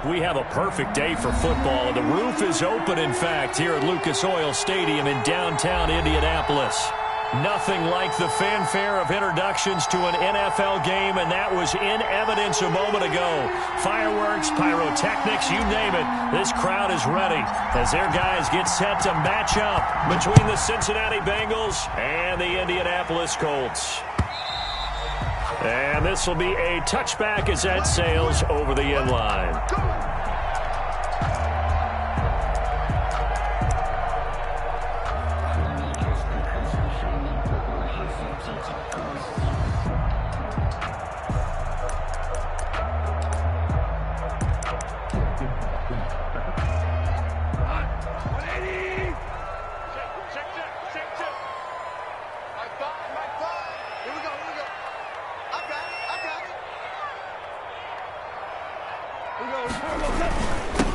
we have a perfect day for football. The roof is open, in fact, here at Lucas Oil Stadium in downtown Indianapolis. Nothing like the fanfare of introductions to an NFL game, and that was in evidence a moment ago. Fireworks, pyrotechnics, you name it. This crowd is ready as their guys get set to match up between the Cincinnati Bengals and the Indianapolis Colts. And this will be a touchback as that sails over the end line.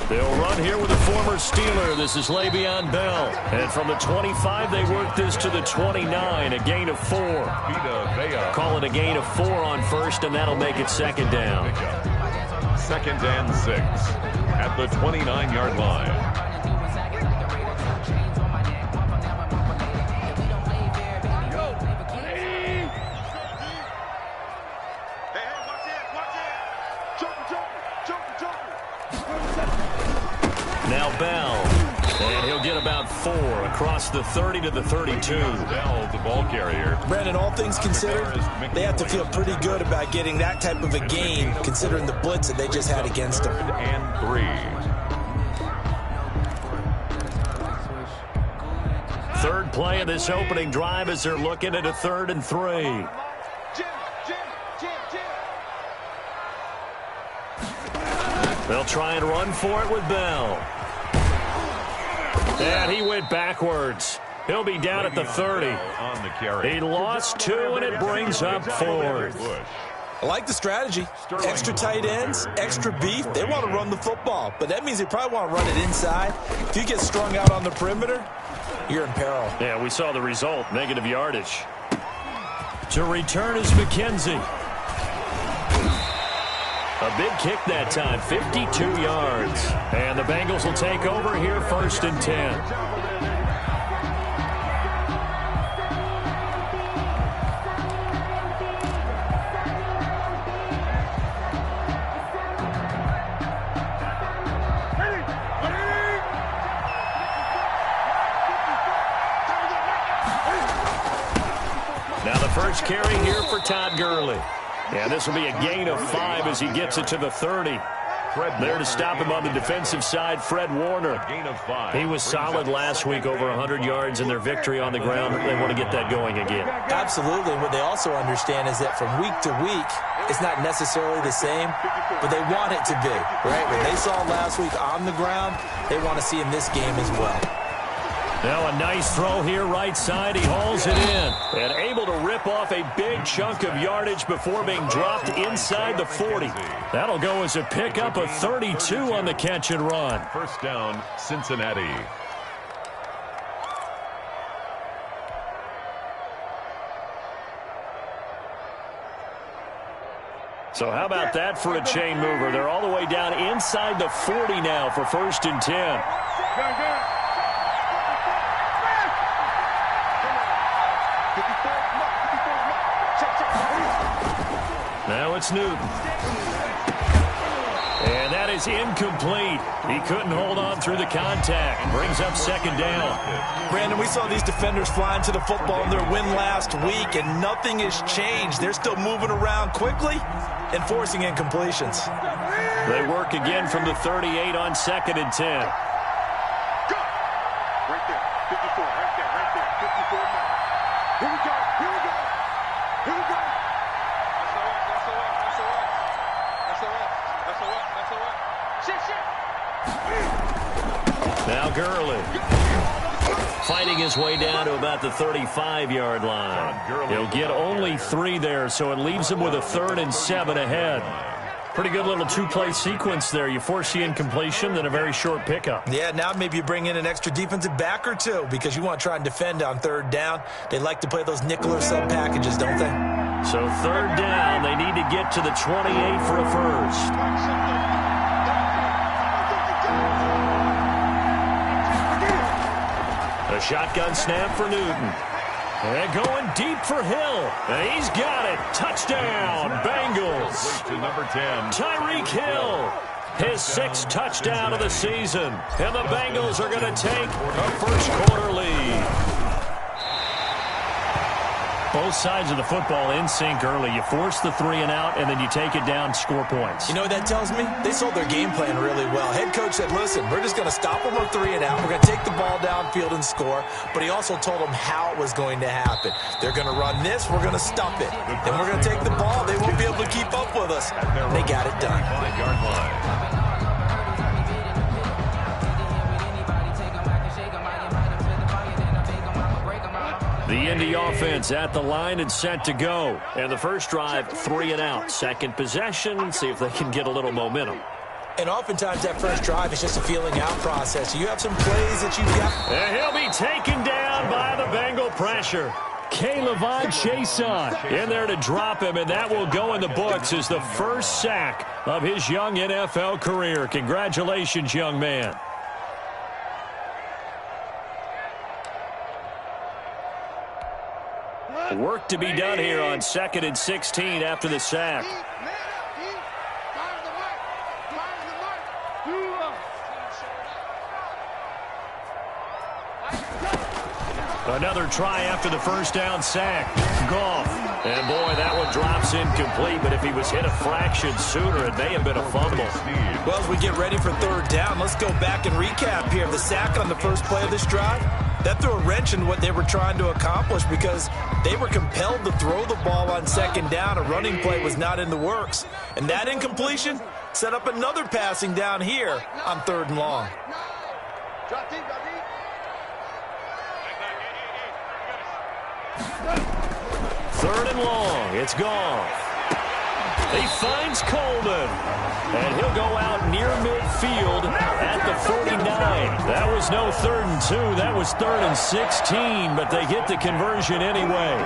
They'll run here with a former Steeler. This is Le'Veon Bell. And from the 25, they work this to the 29, a gain of 4. Call it a gain of 4 on first, and that'll make it second down. Second and 6 at the 29-yard line. Now Bell, and he'll get about 4 across the 30 to the 32. Bell, the ball carrier. Brandon, all things considered, they have to feel pretty good about getting that type of a gain, considering the blitz that they just had against them. And 3. Third play of this opening drive as they're looking at a 3rd and 3. They'll try and run for it with Bell. And he went backwards. He'll be down at the 30. On the carry. He lost 2, and it brings up 4th. I like the strategy. Extra tight ends, extra beef. They want to run the football, but that means they probably want to run it inside. If you get strung out on the perimeter, you're in peril. Yeah, we saw the result, negative yardage. To return is McKenzie. A big kick that time, 52 yards. And the Bengals will take over here, 1st and 10. Now the first carry here for Todd Gurley. And this will be a gain of 5 as he gets it to the 30. There to stop him on the defensive side, Fred Warner. He was solid last week, over 100 yards in their victory on the ground. They want to get that going again. Absolutely. What they also understand is that from week to week, it's not necessarily the same, but they want it to be, right? What they saw last week on the ground, they want to see in this game as well. Now a nice throw here right side. He hauls it in and able to rip off a big chunk of yardage before being dropped inside the 40. That'll go as a pickup of 32 on the catch and run. First down, Cincinnati. So how about that for a chain mover? They're all the way down inside the 40 now for 1st and 10. Now it's Newton. And that is incomplete. He couldn't hold on through the contact. Brings up 2nd down. Brandon, we saw these defenders flying to the football in their win last week, and nothing has changed. They're still moving around quickly and forcing incompletions. They work again from the 38 on 2nd and 10. Right there, 54, right there, 54 now. Here we go, here we go, here we go. Now Gurley fighting his way down to about the 35-yard line. He'll get only 3 there, so it leaves him with a 3rd and 7 ahead. Pretty good little 2-play sequence there. You force the incompletion, then a very short pickup. Yeah, now maybe you bring in an extra defensive back or 2 because you want to try and defend on 3rd down. They like to play those nickel or sub packages, don't they? So 3rd down, they need to get to the 28 for a first. shotgun snap for Newton. And going deep for Hill. And he's got it. Touchdown, Bengals. To number 10. Tyreek Hill. His 6th touchdown of the season. And the Bengals are going to take a first-quarter lead. Both sides of the football in sync early. You force the 3-and-out, and then you take it down, score points. You know what that tells me? They sold their game plan really well. Head coach said, listen, we're just going to stop them on 3-and-out. We're going to take the ball downfield and score. But he also told them how it was going to happen. They're going to run this. We're going to stop it. Then we're going to take the ball. They won't be able to keep up with us. They got it done. 5-yard line. The Indy offense at the line and set to go. And the first drive, 3-and-out. Second possession, see if they can get a little momentum. And oftentimes that first drive is just a feeling out process. You have some plays that you've got. And he'll be taken down by the Bengal pressure. K'Lavon Chaisson in there to drop him, and that will go in the books as the first sack of his young NFL career. Congratulations, young man. Work to be done here on 2nd and 16 after the sack. Another try after the first down sack. Goff. And boy, that one drops incomplete, but if he was hit a fraction sooner, it may have been a fumble. Well, as we get ready for 3rd down, let's go back and recap here. The sack on the first play of this drive, that threw a wrench in what they were trying to accomplish because they were compelled to throw the ball on 2nd down. A running play was not in the works. And that incompletion set up another passing down here on 3rd and long. 3rd and long. It's gone. He finds Coleman. And he'll go out near midfield at the 49. That was no 3rd and 2. That was 3rd and 16, but they get the conversion anyway.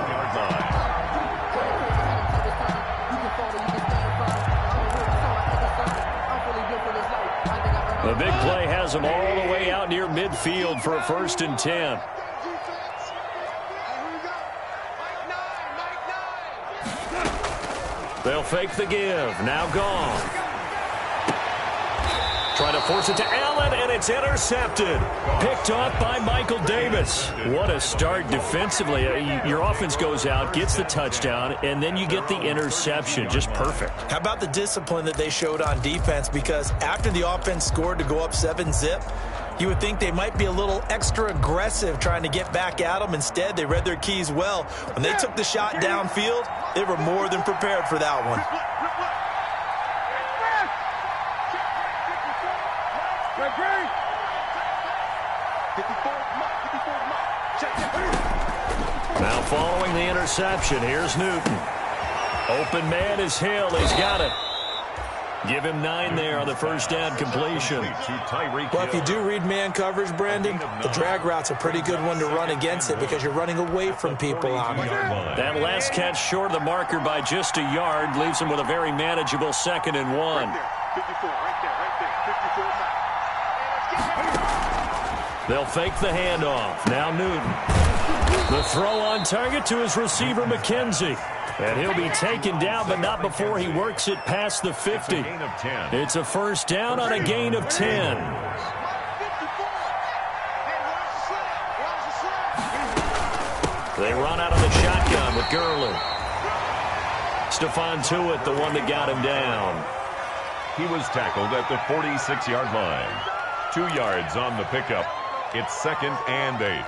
The big play has them all the way out near midfield for a 1st and 10. They'll fake the give. Now gone. Try to force it to Allen, and it's intercepted. Picked off by Michael Davis. What a start defensively. Your offense goes out, gets the touchdown, and then you get the interception. Just perfect. How about the discipline that they showed on defense? Because after the offense scored to go up 7-zip, you would think they might be a little extra aggressive trying to get back at them. Instead, they read their keys well. When they took the shot downfield, they were more than prepared for that one. Now following the interception, here's Newton. Open man is Hill. He's got it. Give him 9 there on the first down completion. Well, if you do read man coverage, Brandon, the drag route's a pretty good one to run against it because you're running away from people on it. That last catch short of the marker by just a yard leaves him with a very manageable 2nd and 1. They'll fake the handoff. Now Newton. The throw on target to his receiver, McKenzie. And he'll be taken down, but not before he works it past the 50. It's a first down on a gain of 10. They run out of the shotgun with Gurley. Stephon Tuitt, the one that got him down. He was tackled at the 46-yard line. 2 yards on the pickup. It's 2nd and 8.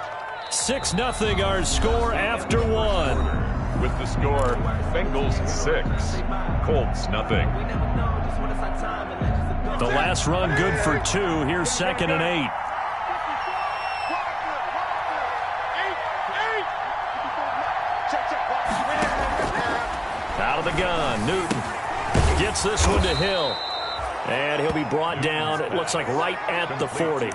6-0 our score after 1. With the score, Bengals 6, Colts 0. The last run good for 2. Here's 2nd and 8. Out of the gun, Newton gets this one to Hill. And he'll be brought down, it looks like right at the 40.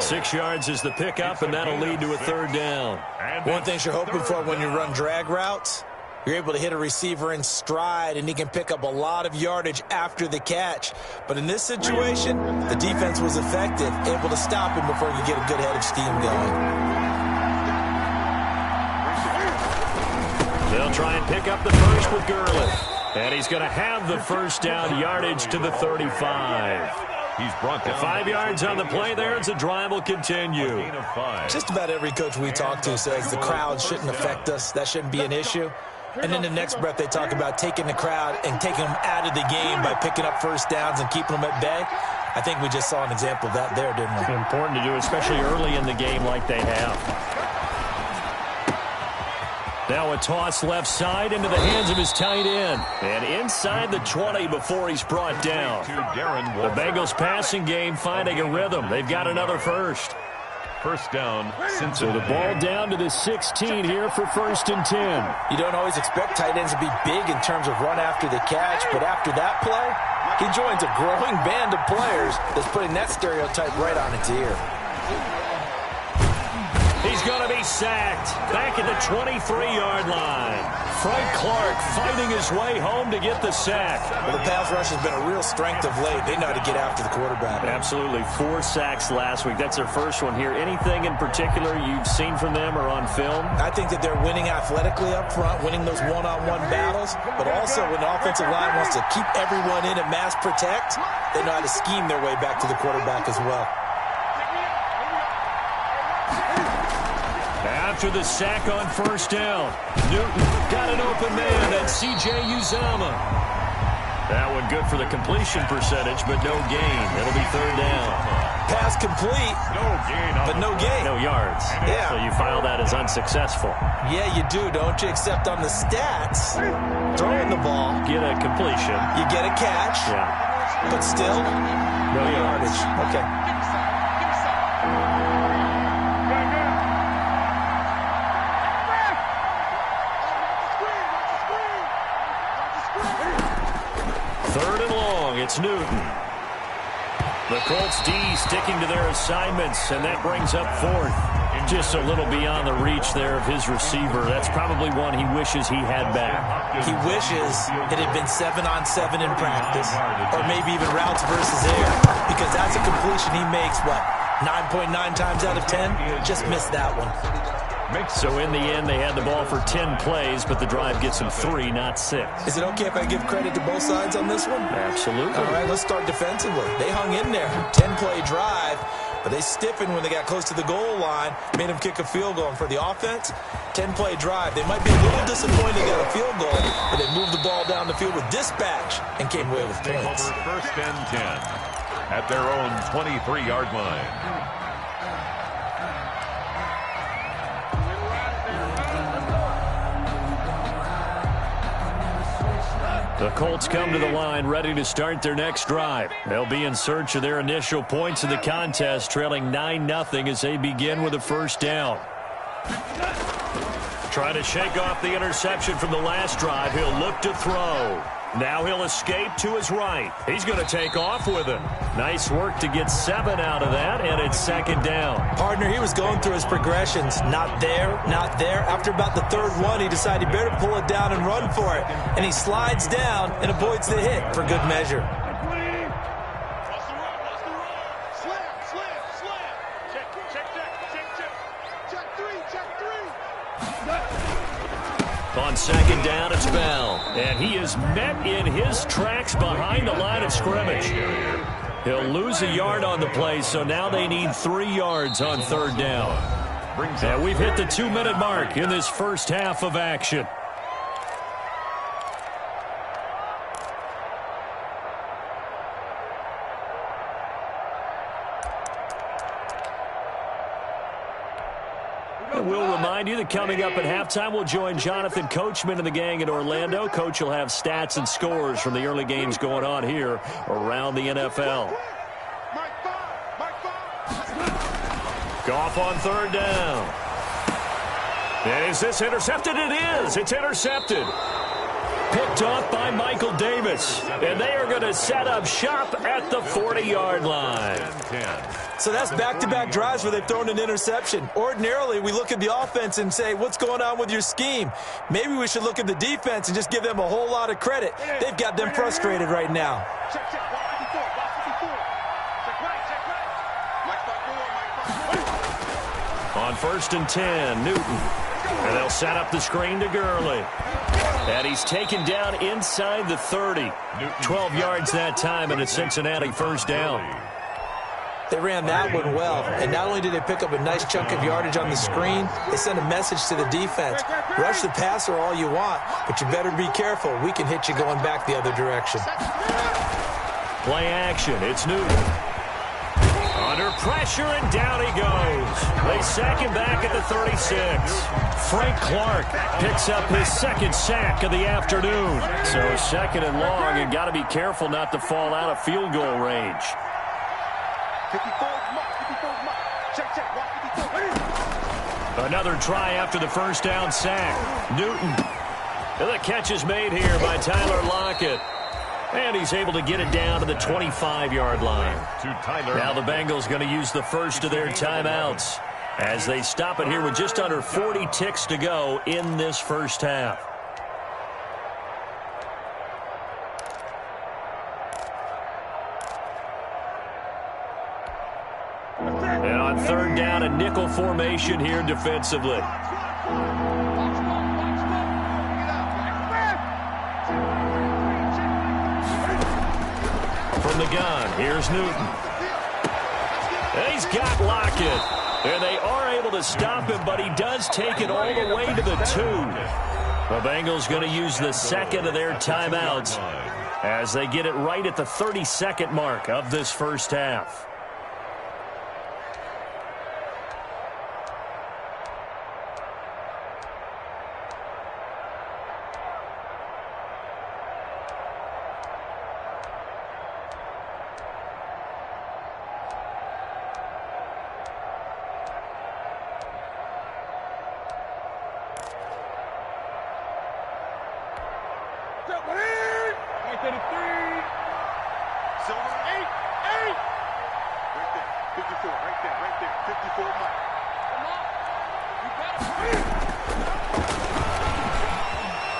6 yards is the pickup, and that'll lead to a 3rd down. One thing you're hoping for when you run drag routes, you're able to hit a receiver in stride, and he can pick up a lot of yardage after the catch. But in this situation, the defense was effective, able to stop him before you get a good head of steam going. They'll try and pick up the first with Gurley. And he's going to have the first down yardage to the 35. He's brought down 5 yards on the play there as the drive will continue. Just about every coach we talk to says the crowd shouldn't affect us. That shouldn't be an issue. And in the next breath, they talk about taking the crowd and taking them out of the game by picking up first downs and keeping them at bay. I think we just saw an example of that there, didn't we? Important to do, especially early in the game like they have. Now a toss left side into the hands of his tight end. And inside the 20 before he's brought down. The Bengals passing game finding a rhythm. They've got another first. First down, Cincinnati. So the ball down to the 16 here for 1st and 10. You don't always expect tight ends to be big in terms of run after the catch, but after that play, he joins a growing band of players that's putting that stereotype right on its ear. He's going to be sacked back at the 23-yard line. Frank Clark fighting his way home to get the sack. Well, the pass rush has been a real strength of late. They know how to get after the quarterback. Absolutely. 4 sacks last week. That's their first one here. Anything in particular you've seen from them or on film? I think that they're winning athletically up front, winning those one-on-one battles, but also when the offensive line wants to keep everyone in and mass protect, they know how to scheme their way back to the quarterback as well. After the sack on first down, Newton got an open man, and C.J. Uzomah. That one good for the completion percentage, but no gain. It'll be 3rd down. Pass complete, but no gain. No yards. Yeah. So you file that as unsuccessful. Yeah, you do, don't you? Except on the stats, throwing the ball, Get a completion. you get a catch, Yeah. but still, No yardage. Okay. It's Newton. The Colts D sticking to their assignments, and that brings up 4th. Just a little beyond the reach there of his receiver. That's probably one he wishes he had back. He wishes it had been 7-on-7 in practice, or maybe even routes versus air, because that's a completion he makes, 9.9 times out of 10? Just missed that one. So in the end, they had the ball for 10 plays, but the drive gets them 3, not 6. Is it okay if I give credit to both sides on this one? Absolutely. All right, let's start defensively. They hung in there. 10-play drive, but they stiffened when they got close to the goal line, made them kick a field goal. And for the offense, 10-play drive. They might be a little disappointed they got a field goal, but they moved the ball down the field with dispatch and came away with points. 1st and 10 at their own 23-yard line. The Colts come to the line ready to start their next drive. They'll be in search of their initial points in the contest, trailing 9-0 as they begin with a first down. Trying to shake off the interception from the last drive. He'll look to throw. Now he'll escape to his right. He's going to take off with it. Nice work to get 7 out of that, and it's 2nd down. Partner, he was going through his progressions. Not there, not there. After about the 3rd one, he decided he better pull it down and run for it. And he slides down and avoids the hit for good measure. On 2nd down, it's Bell. And he is met in his tracks behind the line of scrimmage. He'll lose a yard on the play, so now they need 3 yards on 3rd down. And we've hit the 2-minute mark in this first half of action. We'll remind you that coming up at halftime, we'll join Jonathan Coachman and the gang in Orlando. Coach will have stats and scores from the early games going on here around the NFL. Goff on 3rd down. And is this intercepted? It is. It's intercepted. Picked off by Michael Davis. And they are going to set up shop at the 40-yard line. So that's back-to-back drives where they've thrown an interception. Ordinarily, we look at the offense and say, what's going on with your scheme? Maybe we should look at the defense and just give them a whole lot of credit. They've got them frustrated right now. On 1st and 10, Newton. And they'll set up the screen to Gurley. And he's taken down inside the 30. 12 yards that time, and a Cincinnati first down. They ran that one well, and not only did they pick up a nice chunk of yardage on the screen, they sent a message to the defense. Rush the passer all you want, but you better be careful. We can hit you going back the other direction. Play action. It's Newton. Under pressure, and down he goes. They sack him back at the 36. Frank Clark picks up his second sack of the afternoon. So second and long, and got to be careful not to fall out of field goal range. 54 mark, 54 mark. Check, watch 54. Another try after the first down sack. Newton. And the catch is made here by Tyler Lockett. And he's able to get it down to the 25-yard line. Now the Bengals going to use the first of their timeouts as they stop it here with just under 40 ticks to go in this first half. And on third down, a nickel formation here defensively. From the gun, here's Newton. And he's got Lockett. And they are able to stop him, but he does take it all the way to the 2. The Bengals going to use the second of their timeouts as they get it right at the 32nd mark of this first half.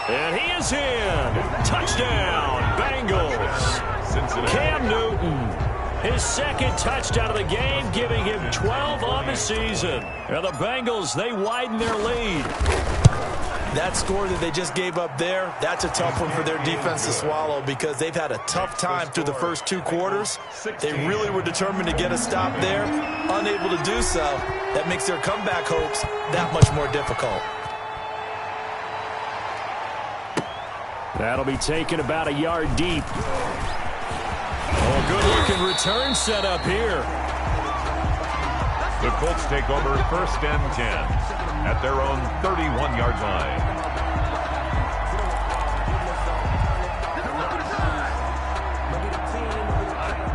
And he is in. Touchdown, Bengals. Cam Newton, his second touchdown of the game, giving him 12 on the season. And the Bengals, they widen their lead. That score that they just gave up there, that's a tough one for their defense to swallow because they've had a tough time through the first 2 quarters. They really were determined to get a stop there, unable to do so. That makes their comeback hopes that much more difficult. That'll be taken about a yard deep. Oh, good-looking return set up here. The Colts take over first and 10 at their own 31-yard line.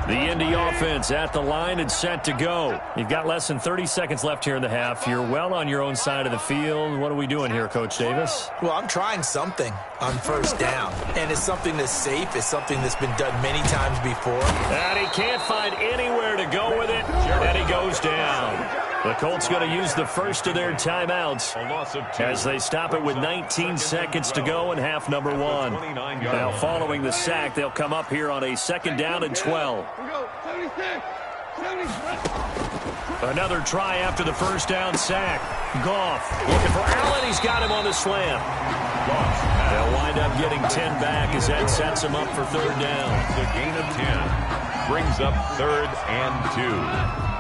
The Indy offense at the line and set to go. You've got less than 30 seconds left here in the half. You're well on your own side of the field. What are we doing here, Coach Davis? Well, I'm trying something on first down. And it's something that's safe. It's something that's been done many times before. And he can't find anywhere to go with it. And he goes down. The Colts going to use the first of their timeouts as they stop it with 19 seconds to go in half number 1. Now, following the sack, they'll come up here on a second down and 12. Another try after the first down sack. Goff looking for Allen. He's got him on the slam. They'll wind up getting 10 back as that sets him up for third down. The gain of 10 brings up third and 2.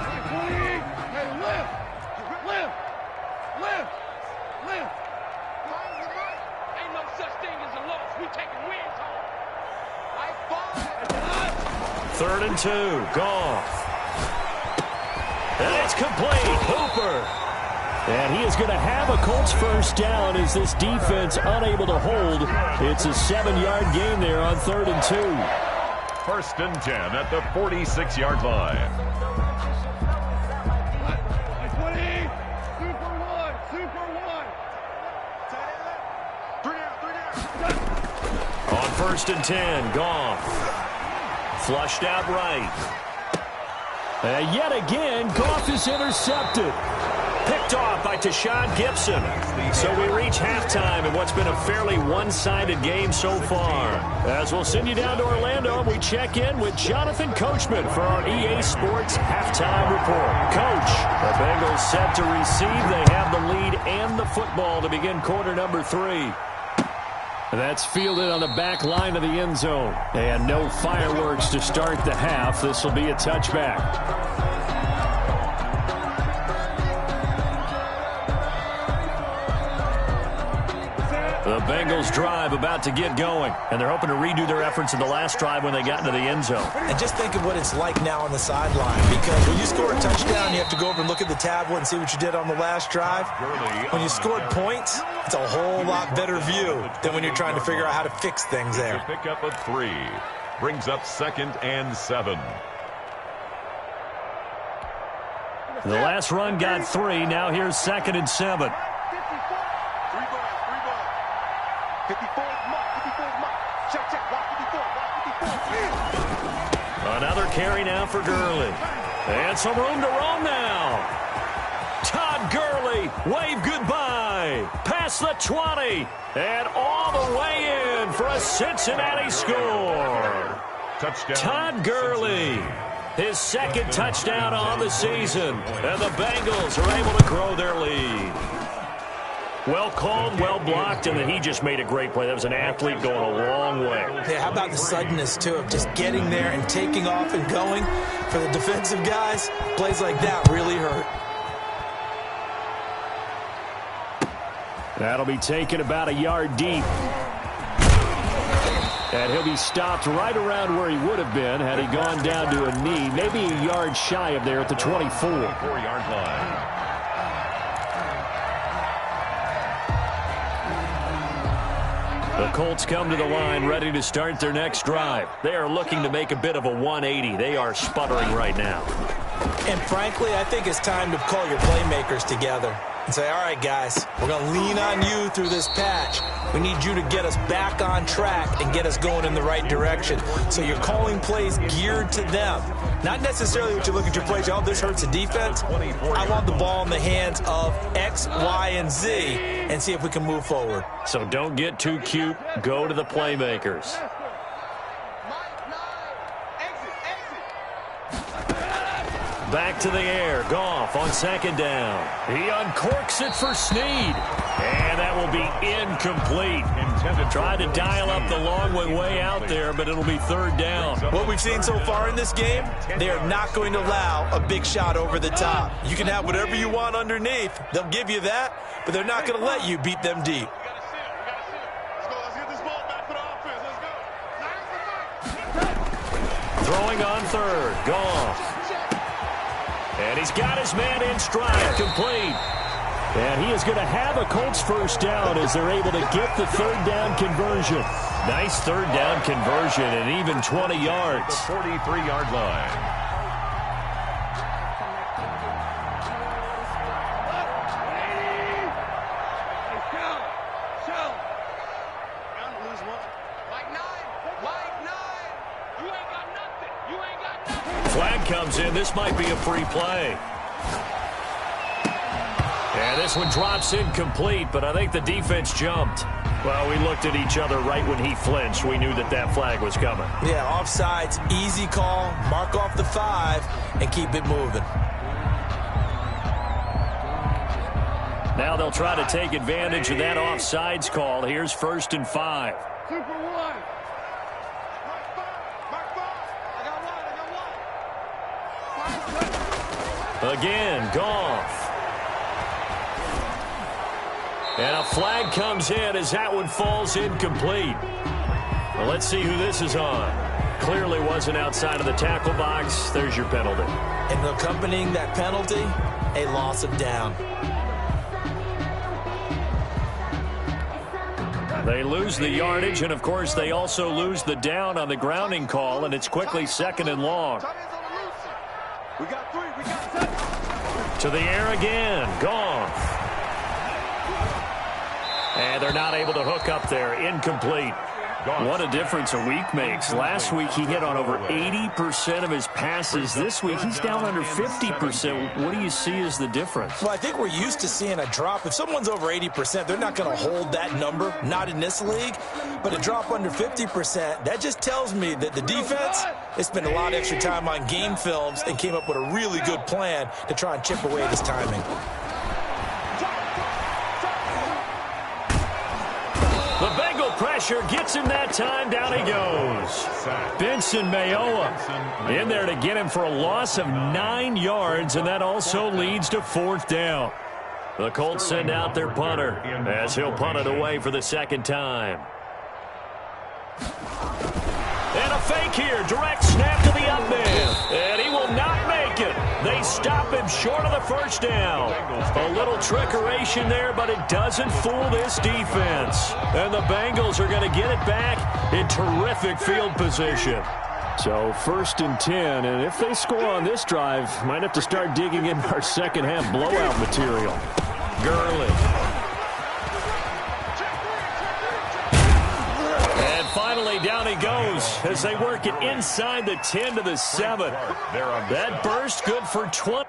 Third and 2. Goff. And it's complete. Hooper. And he is going to have a Colts first down as this defense unable to hold. It's a 7-yard gain there on third and 2. First and 10 at the 46-yard line. On first and 10, Goff. Flushed out right. And yet again, Goff is intercepted. Picked off by Tashawn Gibson. So we reach halftime in what's been a fairly one-sided game so far. As we'll send you down to Orlando, we check in with Jonathan Coachman for our EA Sports Halftime Report. Coach, the Bengals set to receive. They have the lead and the football to begin quarter number 3. That's fielded on the back line of the end zone. And no fireworks to start the half. This will be a touchback. The Bengals drive about to get going, and they're hoping to redo their efforts in the last drive when they got into the end zone. And just think of what it's like now on the sideline, because when you score a touchdown, you have to go over and look at the tablet and see what you did on the last drive. When you scored points, it's a whole lot better view than when you're trying to figure out how to fix things there. Pick up a 3. Brings up 2nd and 7. The last run got 3. Now here's 2nd and 7. 54 mark. Check. Watch 54. Another carry now for Gurley. And some room to roam now. Todd Gurley, wave goodbye. Past the 20. And all the way in for a Cincinnati score. Touchdown. Todd Gurley, his 2nd touchdown on the season. And the Bengals are able to grow their lead. Well called, well blocked, and then he just made a great play. That was an athlete going a long way. Yeah, how about the suddenness, too, of just getting there and taking off and going? For the defensive guys, plays like that really hurt. That'll be taken about a yard deep. And he'll be stopped right around where he would have been had he gone down to a knee, maybe a yard shy of there at the 24. 4-yard line. The Colts come to the line ready to start their next drive. They are looking to make a bit of a 180. They are sputtering right now. And frankly, I think it's time to call your playmakers together and say, all right, guys, we're going to lean on you through this patch. We need you to get us back on track and get us going in the right direction. So you're calling plays geared to them. Not necessarily what you look at your plays, oh, this hurts the defense. I want the ball in the hands of X, Y, and Z and see if we can move forward. So don't get too cute. Go to the playmakers. Back to the air. Goff on 2nd down. He uncorks it for Snead. And that will be incomplete. Tried to dial up the long one way out there, but it'll be 3rd down. What we've seen so far in this game, they are not going to allow a big shot over the top. You can have whatever you want underneath. They'll give you that, but they're not going to let you beat them deep. Throwing on 3rd. Goff. And he's got his man in stride, complete. And he is going to have a Colts 1st down as they're able to get the 3rd down conversion. Nice 3rd down conversion and even 20 yards. The 43-yard line. Flag comes in. This might be a free play. And this one drops incomplete, but I think the defense jumped. Well, we looked at each other right when he flinched. We knew that that flag was coming. Yeah, offsides, easy call. Mark off the 5 and keep it moving. Now they'll try to take advantage of that offsides call. Here's 1st and 5. Super 1. Again, Goff. And a flag comes in as that one falls incomplete. Well, let's see who this is on. Clearly wasn't outside of the tackle box. There's your penalty. And accompanying that penalty, a loss of down. They lose the yardage, and, of course, they also lose the down on the grounding call, and it's quickly 2nd and long. We got 3. We got 7. To the air again. Goff. And they're not able to hook up there. Incomplete. What a difference a week makes. Last week he hit on over 80% of his passes. This week he's down under 50%. What do you see as the difference? Well, I think we're used to seeing a drop. If someone's over 80%, they're not going to hold that number, not in this league. But a drop under 50%, that just tells me that the defense has spent a lot of extra time on game films and came up with a really good plan to try and chip away at his timing. The Bengal pressure gets him that time. Down he goes. Benson Mayowa in there to get him for a loss of 9 yards, and that also leads to 4th down. The Colts send out their punter as he'll punt it away for the second time. And a fake here. Direct snap to the up man. And he will not make it. They stop him short of the first down. A little trickeration there, but it doesn't fool this defense. And the Bengals are going to get it back in terrific field position. So 1st and 10, and if they score on this drive, might have to start digging in our second half blowout material. Gurley. And finally down he goes as they work it inside the 10 to the 7. That burst good for 20.